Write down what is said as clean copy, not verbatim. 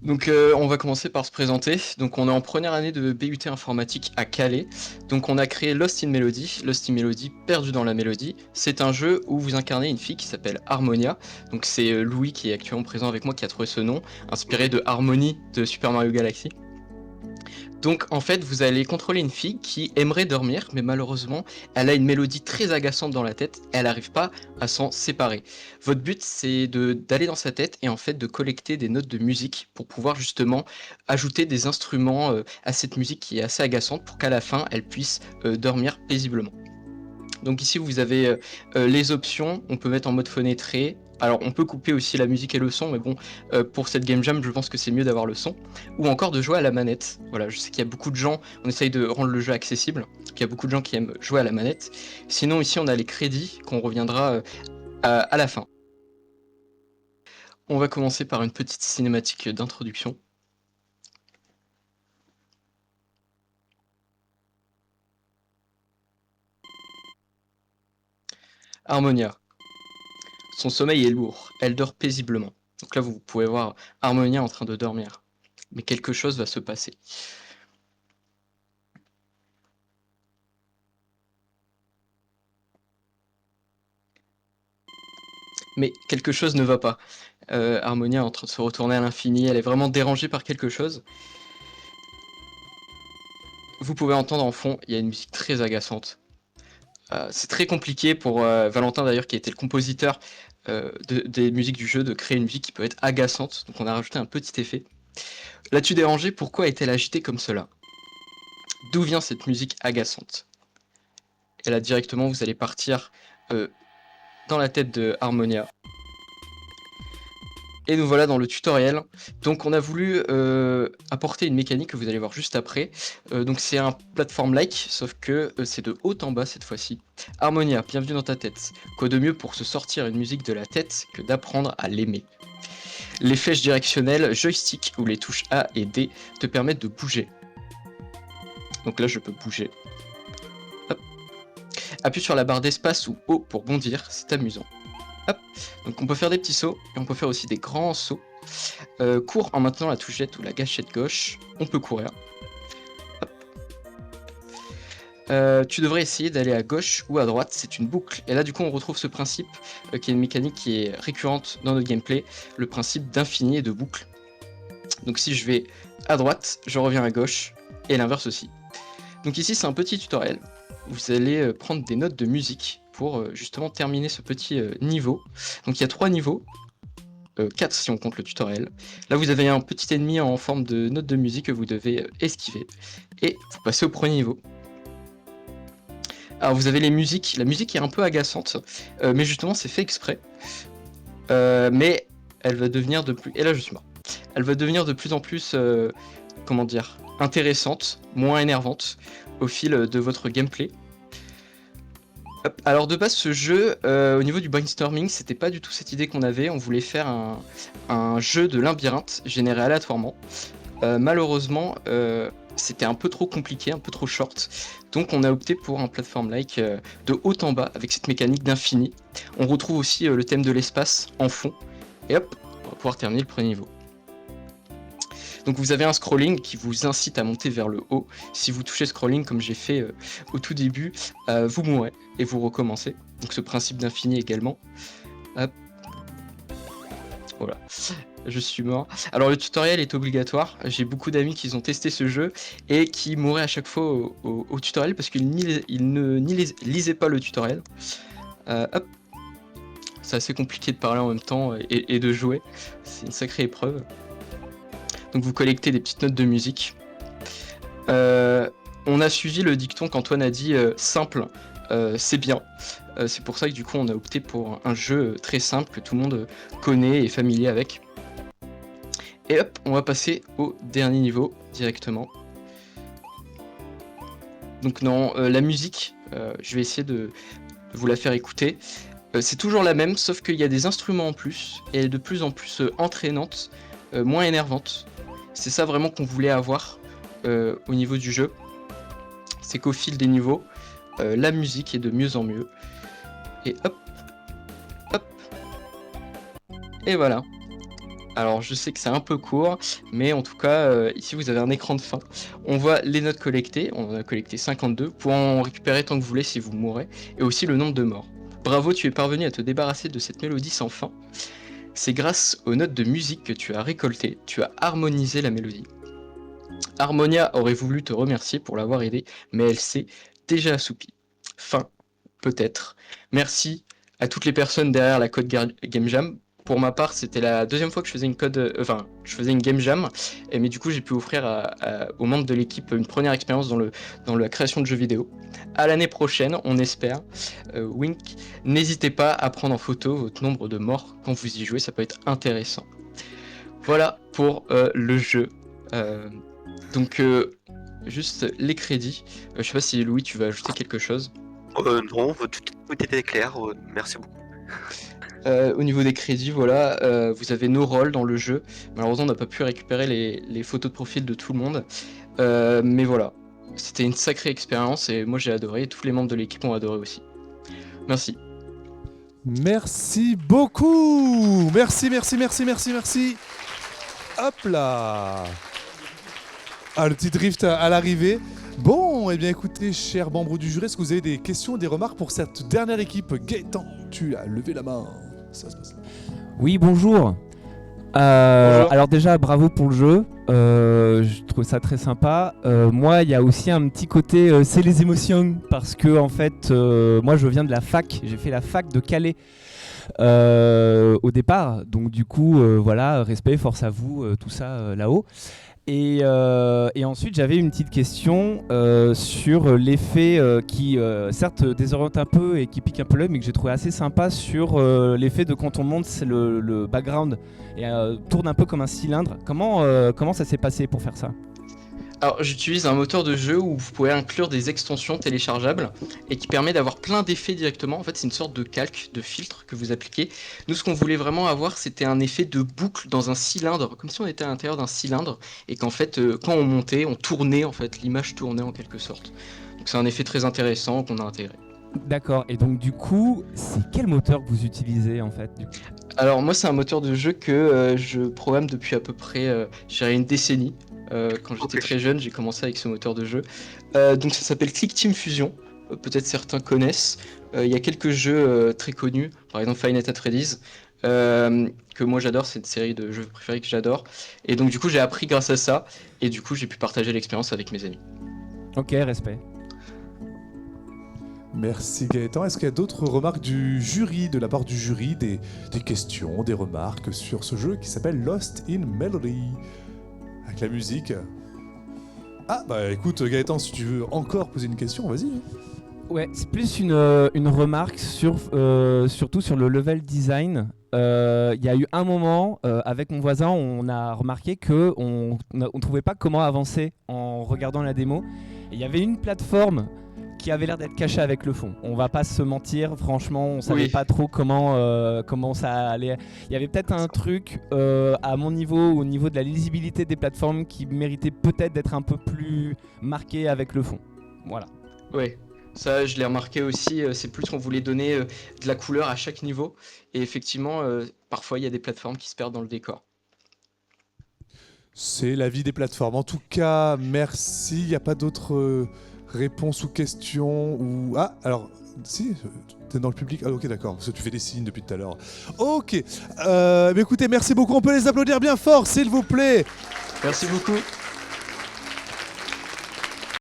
Donc on va commencer par se présenter. Donc on est en première année de BUT informatique à Calais. Donc on a créé Lost in Melody. Lost in Melody, perdu dans la mélodie. C'est un jeu où vous incarnez une fille qui s'appelle Harmonia. Donc c'est Louis qui est actuellement présent avec moi qui a trouvé ce nom, inspiré Oui. de Harmony de Super Mario Galaxy. Donc en fait, vous allez contrôler une fille qui aimerait dormir, mais malheureusement, elle a une mélodie très agaçante dans la tête, elle n'arrive pas à s'en séparer. Votre but, c'est d'aller dans sa tête et en fait de collecter des notes de musique pour pouvoir justement ajouter des instruments à cette musique qui est assez agaçante pour qu'à la fin, elle puisse dormir paisiblement. Donc ici vous avez les options, on peut mettre en mode fenêtré. Alors on peut couper aussi la musique et le son, mais bon, pour cette game jam, je pense que c'est mieux d'avoir le son. Ou encore de jouer à la manette. Voilà, je sais qu'il y a beaucoup de gens, on essaye de rendre le jeu accessible, il y a beaucoup de gens qui aiment jouer à la manette. Sinon ici on a les crédits, qu'on reviendra à la fin. On va commencer par une petite cinématique d'introduction. Harmonia. Son sommeil est lourd, elle dort paisiblement. Donc là vous pouvez voir Harmonia en train de dormir. Mais quelque chose va se passer. Mais quelque chose ne va pas. Harmonia est en train de se retourner à l'infini, elle est vraiment dérangée par quelque chose. Vous pouvez entendre en fond, il y a une musique très agaçante. C'est très compliqué pour Valentin d'ailleurs, qui a été le compositeur des musiques du jeu, de créer une musique qui peut être agaçante. Donc on a rajouté un petit effet. L'as-tu dérangée? Pourquoi est-elle agitée comme cela? D'où vient cette musique agaçante? Et là directement, vous allez partir dans la tête de Harmonia. Et nous voilà dans le tutoriel. Donc on a voulu apporter une mécanique que vous allez voir juste après. Donc c'est un platform-like, sauf que c'est de haut en bas cette fois-ci. Harmonia, bienvenue dans ta tête. Quoi de mieux pour se sortir une musique de la tête que d'apprendre à l'aimer? Les flèches directionnelles, joystick ou les touches A et D te permettent de bouger. Donc là je peux bouger. Hop. Appuie sur la barre d'espace ou O pour bondir, c'est amusant. Hop. Donc on peut faire des petits sauts et on peut faire aussi des grands sauts. Cours en maintenant la touchette ou la gâchette gauche, on peut courir. Tu devrais essayer d'aller à gauche ou à droite, c'est une boucle. Et là du coup on retrouve ce principe qui est une mécanique qui est récurrente dans notre gameplay, le principe d'infini et de boucle. Donc si je vais à droite, je reviens à gauche, et l'inverse aussi. Donc ici c'est un petit tutoriel, vous allez prendre des notes de musique pour justement terminer ce petit niveau. Donc il y a 3 niveaux, 4 si on compte le tutoriel. Là vous avez un petit ennemi en forme de note de musique que vous devez esquiver, et vous passez au premier niveau. Alors vous avez les musiques, la musique est un peu agaçante, mais justement c'est fait exprès. Mais elle va devenir de plus... Et là je suis mort. Elle va devenir de plus en plus, comment dire, intéressante, moins énervante au fil de votre gameplay. Hop. Alors de base ce jeu, au niveau du brainstorming, c'était pas du tout cette idée qu'on avait, on voulait faire un jeu de labyrinthe généré aléatoirement. Malheureusement, c'était un peu trop compliqué, un peu trop short, donc on a opté pour un platform-like de haut en bas, avec cette mécanique d'infini. On retrouve aussi le thème de l'espace en fond, et hop, on va pouvoir terminer le premier niveau. Donc vous avez un scrolling qui vous incite à monter vers le haut. Si vous touchez scrolling comme j'ai fait au tout début, vous mourrez et vous recommencez. Donc ce principe d'infini également. Hop. Voilà. Je suis mort. Alors le tutoriel est obligatoire, j'ai beaucoup d'amis qui ont testé ce jeu et qui mouraient à chaque fois au tutoriel parce qu'ils ne lisaient pas le tutoriel. Hop. C'est assez compliqué de parler en même temps et de jouer, c'est une sacrée épreuve. Donc vous collectez des petites notes de musique. On a suivi le dicton qu'Antoine a dit simple, c'est bien. C'est pour ça que du coup on a opté pour un jeu très simple que tout le monde connaît et est familier avec. Et hop, on va passer au dernier niveau directement. Donc non, la musique, je vais essayer de vous la faire écouter. C'est toujours la même, sauf qu'il y a des instruments en plus, et elle est de plus en plus entraînante, moins énervante. C'est ça vraiment qu'on voulait avoir au niveau du jeu. C'est qu'au fil des niveaux, la musique est de mieux en mieux. Et hop, hop, et voilà. Alors je sais que c'est un peu court, mais en tout cas, ici vous avez un écran de fin. On voit les notes collectées, on en a collecté 52, vous pouvez en récupérer tant que vous voulez si vous mourrez, et aussi le nombre de morts. Bravo, tu es parvenu à te débarrasser de cette mélodie sans fin. C'est grâce aux notes de musique que tu as récoltées, tu as harmonisé la mélodie. Harmonia aurait voulu te remercier pour l'avoir aidé, mais elle s'est déjà assoupie. Fin, peut-être. Merci à toutes les personnes derrière la Code Game Jam. Pour ma part, c'était la deuxième fois que je faisais je faisais une Game Jam, mais du coup, j'ai pu offrir aux membres de l'équipe une première expérience dans la création de jeux vidéo. À l'année prochaine, on espère. Wink, n'hésitez pas à prendre en photo votre nombre de morts quand vous y jouez, ça peut être intéressant. Voilà pour le jeu. Donc, juste les crédits. Je sais pas si Louis, tu vas ajouter quelque chose. Non, tout était clair, merci beaucoup. Au niveau des crédits, voilà, vous avez nos rôles dans le jeu. Malheureusement, on n'a pas pu récupérer les photos de profil de tout le monde. Mais voilà, c'était une sacrée expérience et moi j'ai adoré et tous les membres de l'équipe ont adoré aussi. Merci. Merci beaucoup. Merci. Hop là. Ah, le petit drift à l'arrivée. Bon, eh bien écoutez, chers membres du jury, est-ce que vous avez des questions, des remarques pour cette dernière équipe? Gaëtan, tu as levé la main. Ça se passe. Oui, bonjour. Bonjour. Alors déjà, bravo pour le jeu. Je trouve ça très sympa. Moi, il y a aussi un petit côté, c'est les émotions, parce que en fait, moi, je viens de la fac. J'ai fait la fac de Calais au départ. Donc du coup, voilà, respect, force à vous, tout ça là-haut. Et ensuite, j'avais une petite question sur l'effet qui, certes, désoriente un peu et qui pique un peu l'œil, mais que j'ai trouvé assez sympa sur l'effet de quand on monte le background et tourne un peu comme un cylindre. Comment ça s'est passé pour faire ça ? Alors, j'utilise un moteur de jeu où vous pouvez inclure des extensions téléchargeables et qui permet d'avoir plein d'effets directement. En fait, c'est une sorte de calque, de filtre que vous appliquez. Nous, ce qu'on voulait vraiment avoir, c'était un effet de boucle dans un cylindre, comme si on était à l'intérieur d'un cylindre et qu'en fait, quand on montait, on tournait, en fait, l'image tournait en quelque sorte. Donc, c'est un effet très intéressant qu'on a intégré. D'accord, et donc du coup, c'est quel moteur que vous utilisez en fait ? Alors, moi, c'est un moteur de jeu que je programme depuis à peu près, je dirais, une décennie. Quand j'étais très jeune, j'ai commencé avec ce moteur de jeu. Donc ça s'appelle Click Team Fusion. Peut-être certains connaissent. Il y a quelques jeux très connus, par exemple Five Nights at Freddy's, que moi j'adore, c'est une série de jeux préférés que j'adore. Et donc du coup j'ai appris grâce à ça, et du coup j'ai pu partager l'expérience avec mes amis. Ok, respect. Merci Gaëtan. Est-ce qu'il y a d'autres remarques du jury, de la part du jury, des questions, des remarques sur ce jeu qui s'appelle Lost in Melody ? Avec la musique. Ah bah écoute Gaëtan, si tu veux encore poser une question, vas-y. Ouais, c'est plus une remarque surtout sur le level design. Il y a eu un moment, avec mon voisin, on a remarqué qu'on ne trouvait pas comment avancer en regardant la démo. Il y avait une plateforme qui avait l'air d'être cachée avec le fond. On va pas se mentir, franchement, on savait pas trop comment ça allait. Il y avait peut-être un truc à mon niveau, au niveau de la lisibilité des plateformes, qui méritait peut-être d'être un peu plus marqué avec le fond. Voilà. Ouais. Ça, je l'ai remarqué aussi, c'est plus qu'on voulait donner de la couleur à chaque niveau. Et effectivement, parfois, il y a des plateformes qui se perdent dans le décor. C'est la vie des plateformes. En tout cas, merci. Il n'y a pas d'autres réponses ou questions ou... Ah, alors, si, t'es dans le public. Ah, ok, d'accord, parce que tu fais des signes depuis tout à l'heure. Ok. Mais écoutez, merci beaucoup. On peut les applaudir bien fort, s'il vous plaît. Merci beaucoup.